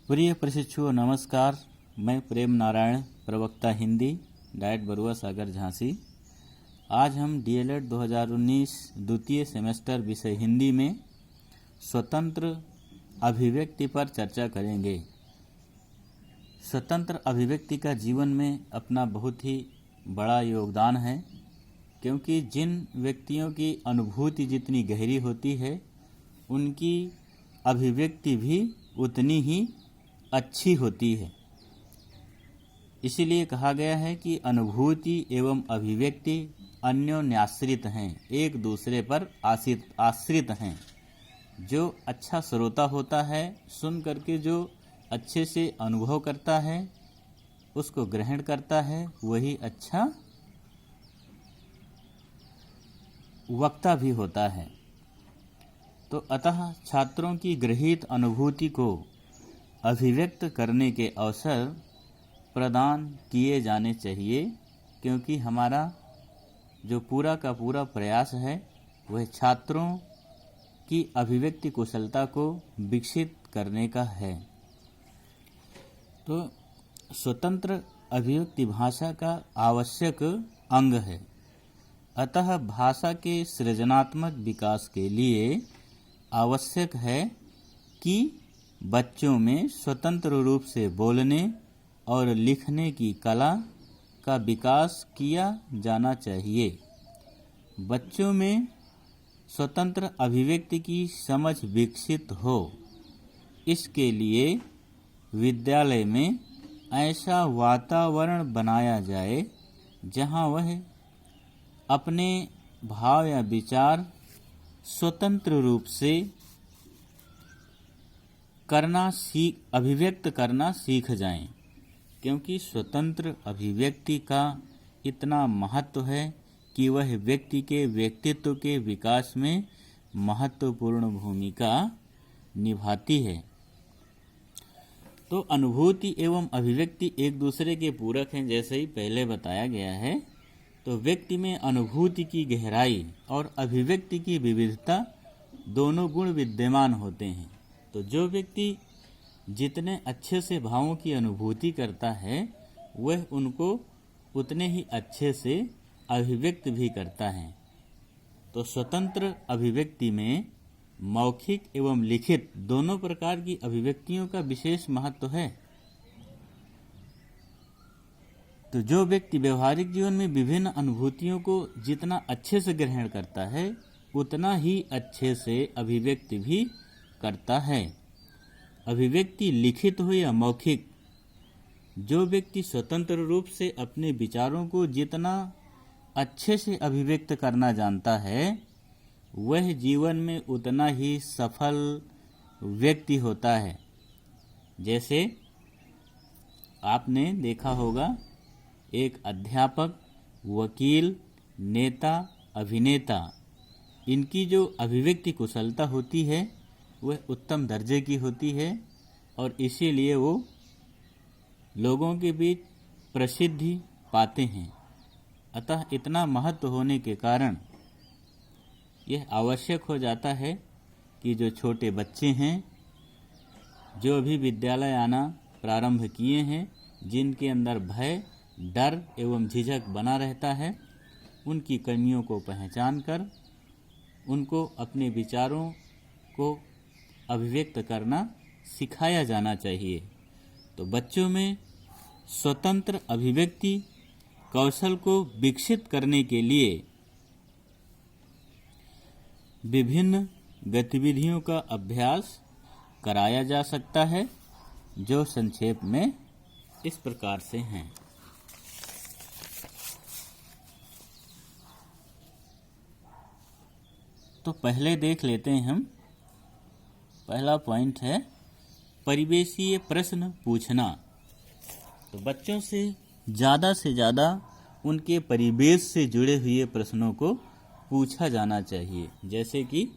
प्रिय प्रशिक्षुओं नमस्कार। मैं प्रेम नारायण, प्रवक्ता हिंदी, डाइट बरुआ सागर झांसी। आज हम डीएलएड 2019 द्वितीय सेमेस्टर विषय हिंदी में स्वतंत्र अभिव्यक्ति पर चर्चा करेंगे। स्वतंत्र अभिव्यक्ति का जीवन में अपना बहुत ही बड़ा योगदान है, क्योंकि जिन व्यक्तियों की अनुभूति जितनी गहरी होती है उनकी अभिव्यक्ति भी उतनी ही अच्छी होती है। इसीलिए कहा गया है कि अनुभूति एवं अभिव्यक्ति अन्योन्याश्रित हैं, एक दूसरे पर आश्रित हैं। जो अच्छा श्रोता होता है, सुन करके जो अच्छे से अनुभव करता है, उसको ग्रहण करता है, वही अच्छा वक्ता भी होता है। तो अतः छात्रों की गृहीत अनुभूति को अभिव्यक्त करने के अवसर प्रदान किए जाने चाहिए, क्योंकि हमारा जो पूरा का पूरा प्रयास है वह छात्रों की अभिव्यक्ति कुशलता को विकसित करने का है। तो स्वतंत्र अभिव्यक्ति भाषा का आवश्यक अंग है। अतः भाषा के सृजनात्मक विकास के लिए आवश्यक है कि बच्चों में स्वतंत्र रूप से बोलने और लिखने की कला का विकास किया जाना चाहिए। बच्चों में स्वतंत्र अभिव्यक्ति की समझ विकसित हो, इसके लिए विद्यालय में ऐसा वातावरण बनाया जाए जहां वह अपने भाव या विचार स्वतंत्र रूप से अभिव्यक्त करना सीख जाएं। क्योंकि स्वतंत्र अभिव्यक्ति का इतना महत्व है कि वह व्यक्ति के व्यक्तित्व के विकास में महत्वपूर्ण भूमिका निभाती है। तो अनुभूति एवं अभिव्यक्ति एक दूसरे के पूरक हैं, जैसे ही पहले बताया गया है। तो व्यक्ति में अनुभूति की गहराई और अभिव्यक्ति की विविधता दोनों गुण विद्यमान होते हैं। तो जो व्यक्ति जितने अच्छे से भावों की अनुभूति करता है, वह उनको उतने ही अच्छे से अभिव्यक्त भी करता है। तो स्वतंत्र अभिव्यक्ति में मौखिक एवं लिखित दोनों प्रकार की अभिव्यक्तियों का विशेष महत्व है। तो जो व्यक्ति व्यवहारिक जीवन में विभिन्न अनुभूतियों को जितना अच्छे से ग्रहण करता है, उतना ही अच्छे से अभिव्यक्ति भी करता है। अभिव्यक्ति लिखित हो या मौखिक, जो व्यक्ति स्वतंत्र रूप से अपने विचारों को जितना अच्छे से अभिव्यक्त करना जानता है, वह जीवन में उतना ही सफल व्यक्ति होता है। जैसे आपने देखा होगा, एक अध्यापक, वकील, नेता, अभिनेता, इनकी जो अभिव्यक्ति कुशलता होती है वह उत्तम दर्जे की होती है, और इसीलिए वो लोगों के बीच प्रसिद्धि पाते हैं। अतः इतना महत्व होने के कारण यह आवश्यक हो जाता है कि जो छोटे बच्चे हैं, जो अभी विद्यालय आना प्रारंभ किए हैं, जिनके अंदर भय, डर एवं झिझक बना रहता है, उनकी कमियों को पहचान कर उनको अपने विचारों को अभिव्यक्त करना सिखाया जाना चाहिए। तो बच्चों में स्वतंत्र अभिव्यक्ति कौशल को विकसित करने के लिए विभिन्न गतिविधियों का अभ्यास कराया जा सकता है, जो संक्षेप में इस प्रकार से हैं। तो पहले देख लेते हैं हम। पहला पॉइंट है परिवेशीय प्रश्न पूछना। तो बच्चों से ज़्यादा उनके परिवेश से जुड़े हुए प्रश्नों को पूछा जाना चाहिए। जैसे कि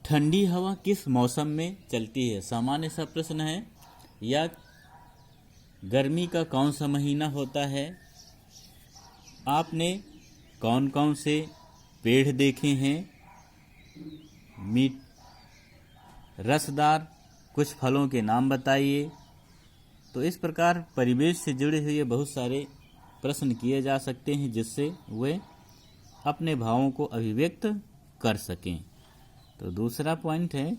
ठंडी हवा किस मौसम में चलती है, सामान्य सा प्रश्न है। या गर्मी का कौन सा महीना होता है, आपने कौन कौन से पेड़ देखे हैं, मीठ रसदार कुछ फलों के नाम बताइए। तो इस प्रकार परिवेश से जुड़े हुए बहुत सारे प्रश्न किए जा सकते हैं जिससे वे अपने भावों को अभिव्यक्त कर सकें। तो दूसरा पॉइंट है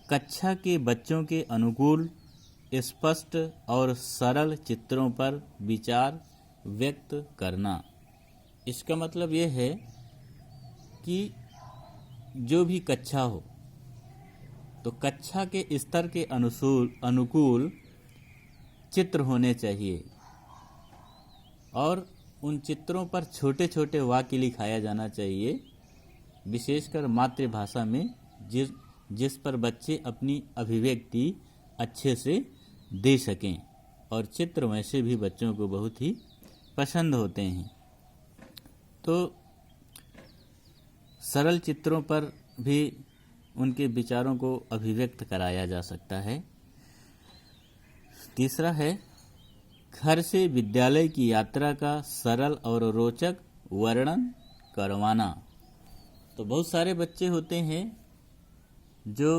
कक्षा के बच्चों के अनुकूल स्पष्ट और सरल चित्रों पर विचार व्यक्त करना। इसका मतलब यह है कि जो भी कक्षा हो तो कक्षा के स्तर के अनुकूल चित्र होने चाहिए और उन चित्रों पर छोटे छोटे वाक्य लिखाया जाना चाहिए, विशेषकर मातृभाषा में जिस पर बच्चे अपनी अभिव्यक्ति अच्छे से दे सकें। और चित्र वैसे भी बच्चों को बहुत ही पसंद होते हैं। तो सरल चित्रों पर भी उनके विचारों को अभिव्यक्त कराया जा सकता है। तीसरा है घर से विद्यालय की यात्रा का सरल और रोचक वर्णन करवाना। तो बहुत सारे बच्चे होते हैं जो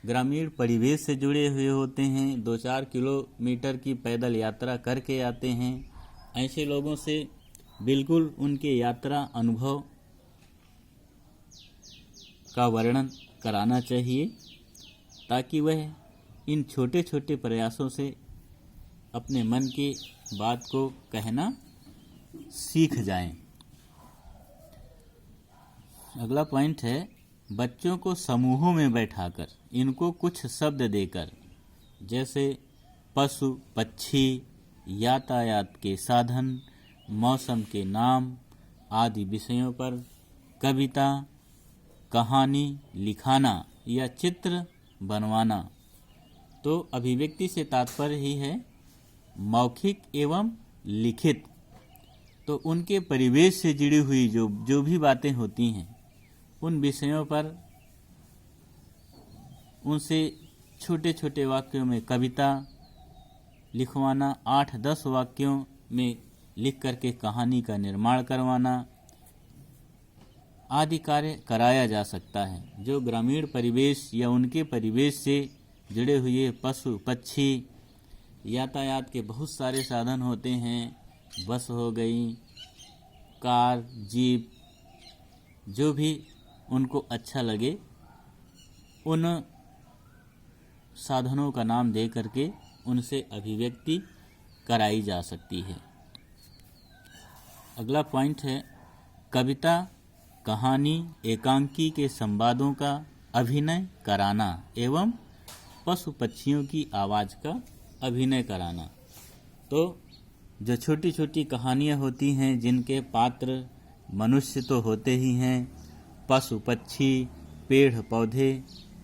ग्रामीण परिवेश से जुड़े हुए होते हैं, 2-4 किलोमीटर की पैदल यात्रा करके आते हैं। ऐसे लोगों से बिल्कुल उनके यात्रा अनुभव का वर्णन कराना चाहिए ताकि वह इन छोटे छोटे प्रयासों से अपने मन की बात को कहना सीख जाएं। अगला पॉइंट है बच्चों को समूहों में बैठाकर इनको कुछ शब्द देकर जैसे पशु पक्षी, यातायात के साधन, मौसम के नाम आदि विषयों पर कविता, कहानी लिखाना या चित्र बनवाना। तो अभिव्यक्ति से तात्पर्य ही है मौखिक एवं लिखित। तो उनके परिवेश से जुड़ी हुई जो भी बातें होती हैं उन विषयों पर उनसे छोटे छोटे वाक्यों में कविता लिखवाना, 8-10 वाक्यों में लिख करके कहानी का निर्माण करवाना आदि कार्य कराया जा सकता है। जो ग्रामीण परिवेश या उनके परिवेश से जुड़े हुए पशु पक्षी, यातायात के बहुत सारे साधन होते हैं, बस हो गई, कार, जीप, जो भी उनको अच्छा लगे उन साधनों का नाम दे करके उनसे अभिव्यक्ति कराई जा सकती है। अगला पॉइंट है कविता, कहानी, एकांकी के संवादों का अभिनय कराना एवं पशु पक्षियों की आवाज़ का अभिनय कराना। तो जो छोटी छोटी कहानियाँ होती हैं जिनके पात्र मनुष्य तो होते ही हैं, पशु पक्षी पेड़ पौधे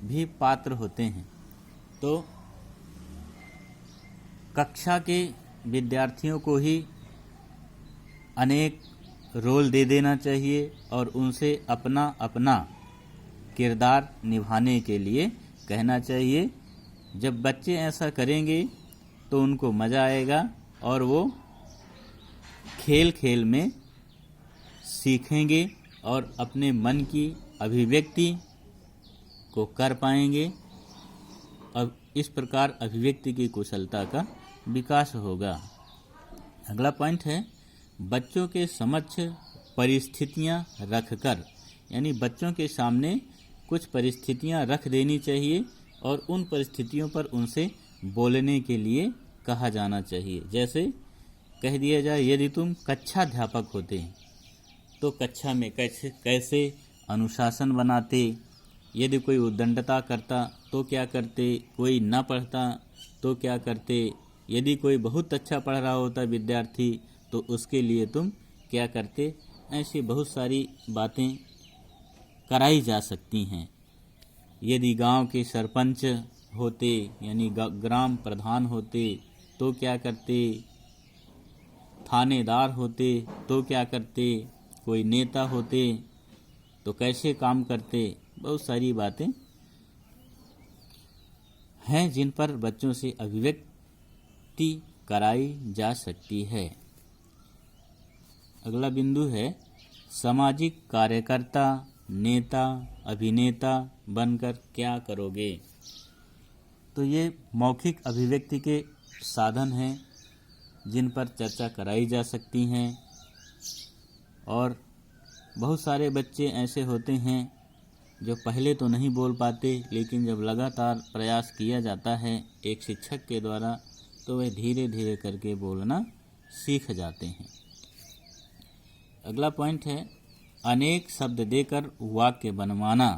भी पात्र होते हैं। तो कक्षा के विद्यार्थियों को ही अनेक रोल दे देना चाहिए और उनसे अपना अपना किरदार निभाने के लिए कहना चाहिए। जब बच्चे ऐसा करेंगे तो उनको मज़ा आएगा और वो खेल खेल में सीखेंगे और अपने मन की अभिव्यक्ति को कर पाएंगे। अब इस प्रकार अभिव्यक्ति की कुशलता का विकास होगा। अगला पॉइंट है बच्चों के समक्ष परिस्थितियां रखकर, यानी बच्चों के सामने कुछ परिस्थितियां रख देनी चाहिए और उन परिस्थितियों पर उनसे बोलने के लिए कहा जाना चाहिए। जैसे कह दिया जाए यदि तुम कक्षाध्यापक होते हैं तो कक्षा में कैसे अनुशासन बनाते, यदि कोई उद्दंडता करता तो क्या करते, कोई न पढ़ता तो क्या करते, यदि कोई बहुत अच्छा पढ़ रहा होता विद्यार्थी तो उसके लिए तुम क्या करते। ऐसी बहुत सारी बातें कराई जा सकती हैं। यदि गांव के सरपंच होते यानी ग्राम प्रधान होते तो क्या करते, थानेदार होते तो क्या करते, कोई नेता होते तो कैसे काम करते। बहुत सारी बातें हैं जिन पर बच्चों से अभिव्यक्ति कराई जा सकती है। अगला बिंदु है सामाजिक कार्यकर्ता, नेता, अभिनेता बनकर क्या करोगे। तो ये मौखिक अभिव्यक्ति के साधन हैं जिन पर चर्चा कराई जा सकती हैं। और बहुत सारे बच्चे ऐसे होते हैं जो पहले तो नहीं बोल पाते, लेकिन जब लगातार प्रयास किया जाता है एक शिक्षक के द्वारा तो वे धीरे धीरे करके बोलना सीख जाते हैं। अगला पॉइंट है अनेक शब्द देकर वाक्य बनवाना,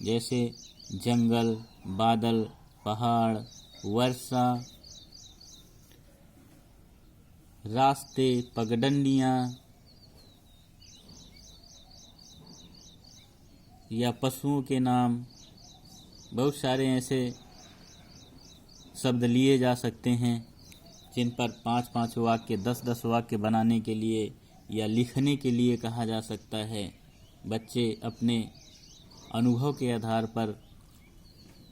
जैसे जंगल, बादल, पहाड़, वर्षा, रास्ते, पगडंडियाँ या पशुओं के नाम। बहुत सारे ऐसे शब्द लिए जा सकते हैं जिन पर 5-5 वाक्य, 10-10 वाक्य बनाने के लिए या लिखने के लिए कहा जा सकता है। बच्चे अपने अनुभव के आधार पर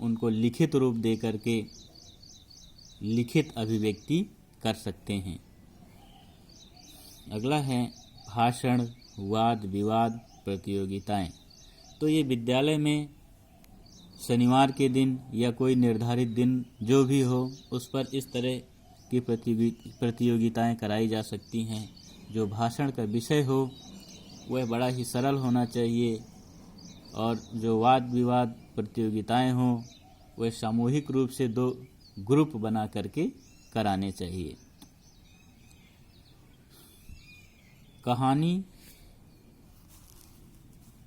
उनको लिखित रूप दे करके लिखित अभिव्यक्ति कर सकते हैं। अगला है भाषण, वाद विवाद, प्रतियोगिताएं। तो ये विद्यालय में शनिवार के दिन या कोई निर्धारित दिन जो भी हो उस पर इस तरह की प्रतियोगिताएं कराई जा सकती हैं। जो भाषण का विषय हो वह बड़ा ही सरल होना चाहिए और जो वाद विवाद प्रतियोगिताएं हों वह सामूहिक रूप से 2 ग्रुप बना करके कराने चाहिए।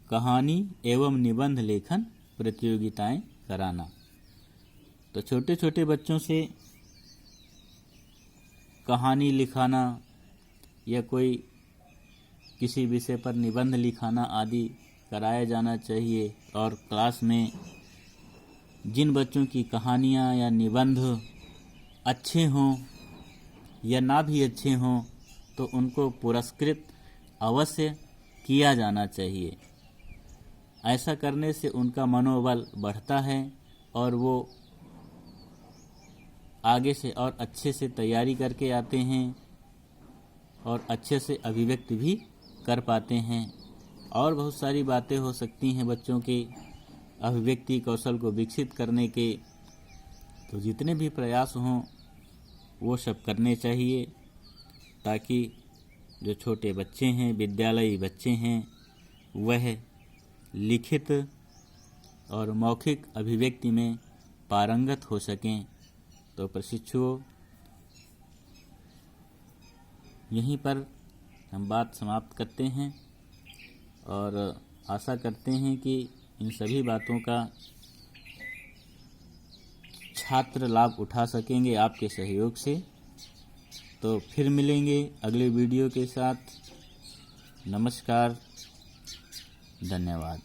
कहानी एवं निबंध लेखन प्रतियोगिताएं कराना। तो छोटे छोटे बच्चों से कहानी लिखाना या कोई किसी विषय पर निबंध लिखाना आदि कराया जाना चाहिए। और क्लास में जिन बच्चों की कहानियाँ या निबंध अच्छे हों या ना भी अच्छे हों तो उनको पुरस्कृत अवश्य किया जाना चाहिए। ऐसा करने से उनका मनोबल बढ़ता है और वो आगे से और अच्छे से तैयारी करके आते हैं और अच्छे से अभिव्यक्ति भी कर पाते हैं। और बहुत सारी बातें हो सकती हैं बच्चों के अभिव्यक्ति कौशल को विकसित करने के। तो जितने भी प्रयास हों वो सब करने चाहिए ताकि जो छोटे बच्चे हैं, विद्यालयी बच्चे हैं, वह लिखित और मौखिक अभिव्यक्ति में पारंगत हो सकें। तो प्रशिक्षुओं, यहीं पर हम बात समाप्त करते हैं और आशा करते हैं कि इन सभी बातों का छात्र लाभ उठा सकेंगे आपके सहयोग से। तो फिर मिलेंगे अगले वीडियो के साथ। नमस्कार, धन्यवाद।